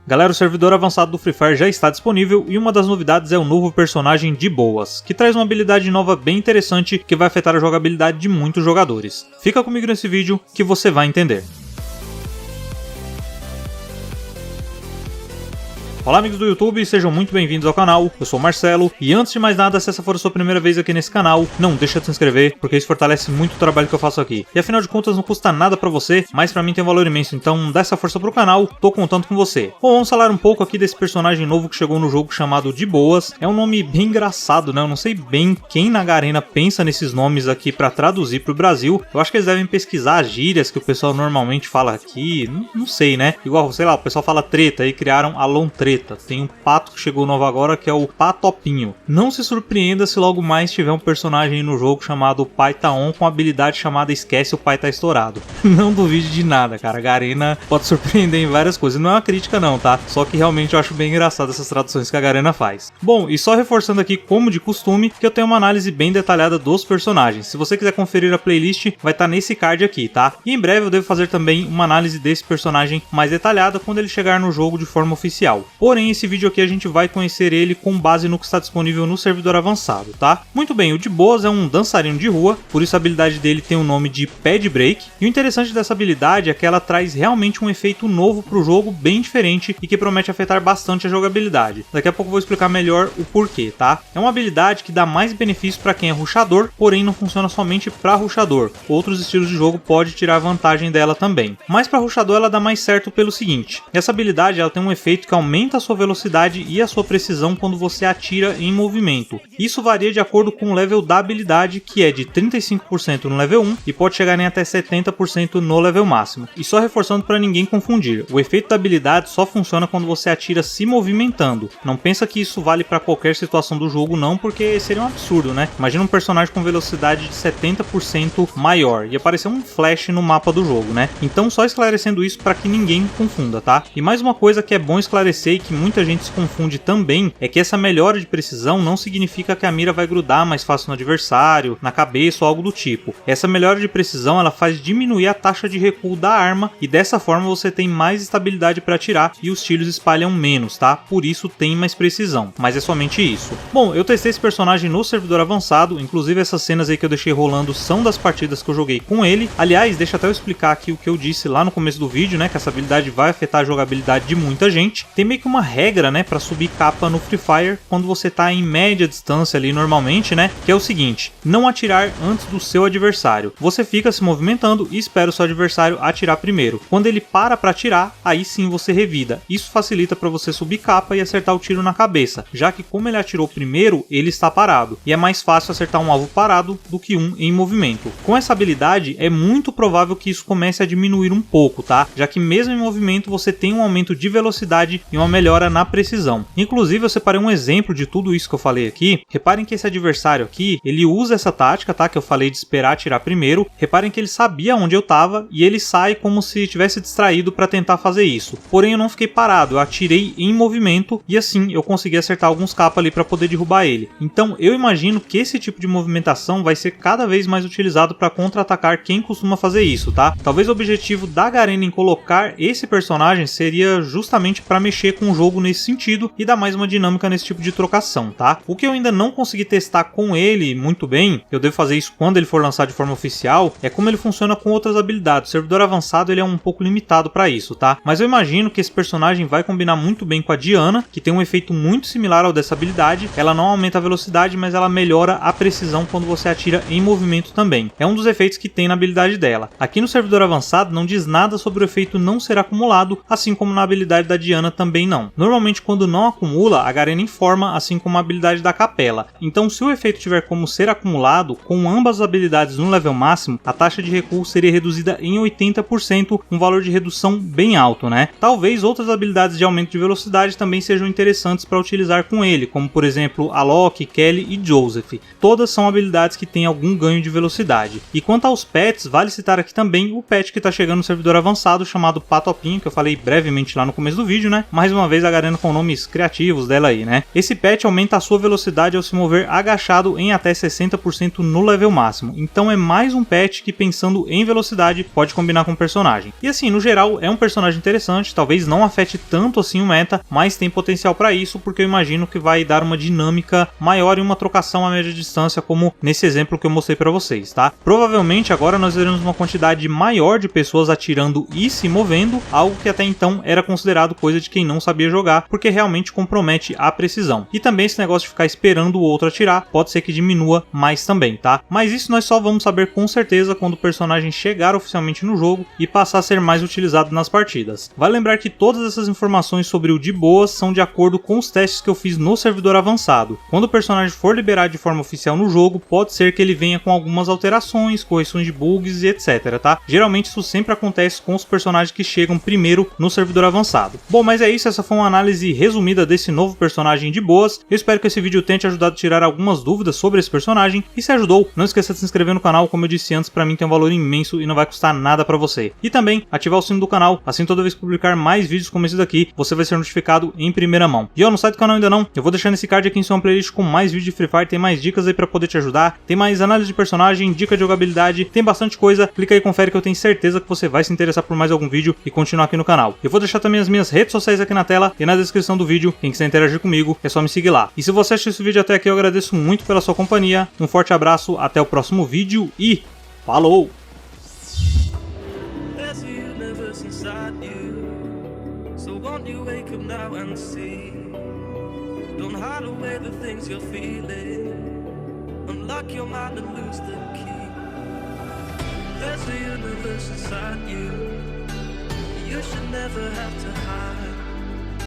Galera, o servidor avançado do Free Fire já está disponível e uma das novidades é o novo personagem De Boas, que traz uma habilidade nova bem interessante que vai afetar a jogabilidade de muitos jogadores. Fica comigo nesse vídeo que você vai entender. Olá amigos do YouTube, sejam muito bem-vindos ao canal, eu sou o Marcelo, e antes de mais nada, se essa for a sua primeira vez aqui nesse canal, não deixa de se inscrever, porque isso fortalece muito o trabalho que eu faço aqui. E afinal de contas não custa nada pra você, mas pra mim tem um valor imenso, então dá essa força pro canal, tô contando com você. Bom, vamos falar um pouco aqui desse personagem novo que chegou no jogo chamado De Boas. É um nome bem engraçado, né? Eu não sei bem quem na Garena pensa nesses nomes aqui pra traduzir pro Brasil. Eu acho que eles devem pesquisar as gírias que o pessoal normalmente fala aqui, não sei, né? Igual, sei lá, o pessoal fala treta e criaram Alon Treta. Tem um pato que chegou novo agora que é o Patopinho. Não se surpreenda se logo mais tiver um personagem no jogo chamado Pai Tá On com a habilidade chamada Esquece o Pai Tá Estourado. Não duvide de nada, cara. A Garena pode surpreender em várias coisas. Não é uma crítica não, tá? Só que realmente eu acho bem engraçado essas traduções que a Garena faz. Bom, e só reforçando aqui como de costume, que eu tenho uma análise bem detalhada dos personagens. Se você quiser conferir a playlist, vai estar nesse card aqui, tá? E em breve eu devo fazer também uma análise desse personagem mais detalhada quando ele chegar no jogo de forma oficial. Porém, esse vídeo aqui a gente vai conhecer ele com base no que está disponível no servidor avançado, tá? Muito bem, o De Boas é um dançarino de rua, por isso a habilidade dele tem o nome de Pad Break. E o interessante dessa habilidade é que ela traz realmente um efeito novo para o jogo, bem diferente e que promete afetar bastante a jogabilidade. Daqui a pouco eu vou explicar melhor o porquê, tá? É uma habilidade que dá mais benefícios para quem é rushador, porém não funciona somente para rushador. Outros estilos de jogo podem tirar vantagem dela também. Mas para rushador ela dá mais certo pelo seguinte: essa habilidade ela tem um efeito que aumenta a sua velocidade e a sua precisão quando você atira em movimento. Isso varia de acordo com o level da habilidade, que é de 35% no level 1 e pode chegar em até 70% no level máximo. E só reforçando para ninguém confundir, o efeito da habilidade só funciona quando você atira se movimentando. Não pensa que isso vale para qualquer situação do jogo não, porque seria um absurdo, né? Imagina um personagem com velocidade de 70% maior e aparecer um flash no mapa do jogo, né? Então só esclarecendo isso para que ninguém confunda, tá? E mais uma coisa que é bom esclarecer e que muita gente se confunde também é que essa melhora de precisão não significa que a mira vai grudar mais fácil no adversário, na cabeça ou algo do tipo. Essa melhora de precisão ela faz diminuir a taxa de recuo da arma e dessa forma você tem mais estabilidade para atirar e os tiros espalham menos, tá? Por isso tem mais precisão, mas é somente isso. Bom, eu testei esse personagem no servidor avançado, inclusive essas cenas aí que eu deixei rolando são das partidas que eu joguei com ele. Aliás, deixa até eu explicar aqui o que eu disse lá no começo do vídeo, né? Que essa habilidade vai afetar a jogabilidade de muita gente. Tem meio que uma regra, né, para subir capa no Free Fire quando você tá em média distância ali normalmente, né, que é o seguinte: não atirar antes do seu adversário. Você fica se movimentando e espera o seu adversário atirar primeiro. Quando ele para atirar, aí sim você revida. Isso facilita para você subir capa e acertar o tiro na cabeça, já que como ele atirou primeiro, ele está parado e é mais fácil acertar um alvo parado do que um em movimento. Com essa habilidade é muito provável que isso comece a diminuir um pouco, tá? Já que mesmo em movimento você tem um aumento de velocidade e uma melhora na precisão. Inclusive eu separei um exemplo de tudo isso que eu falei aqui. Reparem que esse adversário aqui, ele usa essa tática, tá? Que eu falei de esperar atirar primeiro. Reparem que ele sabia onde eu tava e ele sai como se tivesse distraído para tentar fazer isso. Porém eu não fiquei parado, eu atirei em movimento e assim eu consegui acertar alguns capas ali para poder derrubar ele. Então eu imagino que esse tipo de movimentação vai ser cada vez mais utilizado para contra-atacar quem costuma fazer isso, tá? Talvez o objetivo da Garena em colocar esse personagem seria justamente para mexer com o jogo nesse sentido e dar mais uma dinâmica nesse tipo de trocação, tá? O que eu ainda não consegui testar com ele muito bem, eu devo fazer isso quando ele for lançado de forma oficial, é como ele funciona com outras habilidades. O servidor avançado ele é um pouco limitado para isso, tá? Mas eu imagino que esse personagem vai combinar muito bem com a Diana, que tem um efeito muito similar ao dessa habilidade. Ela não aumenta a velocidade, mas ela melhora a precisão quando você atira em movimento também. É um dos efeitos que tem na habilidade dela. Aqui no servidor avançado não diz nada sobre o efeito não ser acumulado, assim como na habilidade da Diana também não. Normalmente quando não acumula, a Garena informa, assim como a habilidade da Capela. Então se o efeito tiver como ser acumulado, com ambas as habilidades no level máximo, a taxa de recuo seria reduzida em 80%, um valor de redução bem alto, né? Talvez outras habilidades de aumento de velocidade também sejam interessantes para utilizar com ele, como por exemplo Alok, Kelly e Joseph. Todas são habilidades que têm algum ganho de velocidade. E quanto aos pets, vale citar aqui também o pet que está chegando no servidor avançado chamado Patopinho, que eu falei brevemente lá no começo do vídeo, né? Mais uma uma vez a Garena com nomes criativos dela aí, né? Esse pet aumenta a sua velocidade ao se mover agachado em até 60% no level máximo, então é mais um pet que, pensando em velocidade, pode combinar com o personagem. E assim, no geral, é um personagem interessante, talvez não afete tanto assim o meta, mas tem potencial para isso, porque eu imagino que vai dar uma dinâmica maior e uma trocação a média distância, como nesse exemplo que eu mostrei para vocês, tá? Provavelmente agora nós veremos uma quantidade maior de pessoas atirando e se movendo, algo que até então era considerado coisa de quem não sabia jogar, porque realmente compromete a precisão. E também esse negócio de ficar esperando o outro atirar, pode ser que diminua mais também, tá? Mas isso nós só vamos saber com certeza quando o personagem chegar oficialmente no jogo e passar a ser mais utilizado nas partidas. Vale lembrar que todas essas informações sobre o de boas são de acordo com os testes que eu fiz no servidor avançado. Quando o personagem for liberado de forma oficial no jogo, pode ser que ele venha com algumas alterações, correções de bugs e etc, tá? Geralmente isso sempre acontece com os personagens que chegam primeiro no servidor avançado. Bom, mas é isso, essa foi uma análise resumida desse novo personagem de boas. Eu espero que esse vídeo tenha te ajudado a tirar algumas dúvidas sobre esse personagem, e se ajudou, não esqueça de se inscrever no canal, como eu disse antes, pra mim tem um valor imenso e não vai custar nada pra você. E também ativar o sino do canal, assim toda vez que publicar mais vídeos como esse daqui, você vai ser notificado em primeira mão. E ó, não sai do canal ainda não, eu vou deixar nesse card aqui em sua playlist com mais vídeos de Free Fire, tem mais dicas aí pra poder te ajudar, tem mais análise de personagem, dica de jogabilidade, tem bastante coisa, clica aí e confere que eu tenho certeza que você vai se interessar por mais algum vídeo e continuar aqui no canal. Eu vou deixar também as minhas redes sociais aqui na tela e na descrição do vídeo, quem quiser interagir comigo é só me seguir lá. E se você assistiu esse vídeo até aqui, eu agradeço muito pela sua companhia, um forte abraço, até o próximo vídeo e falou! Don't hide away the things you're feeling. Unlock your mind and lose the key. There's a universe inside you. You should never have to hide.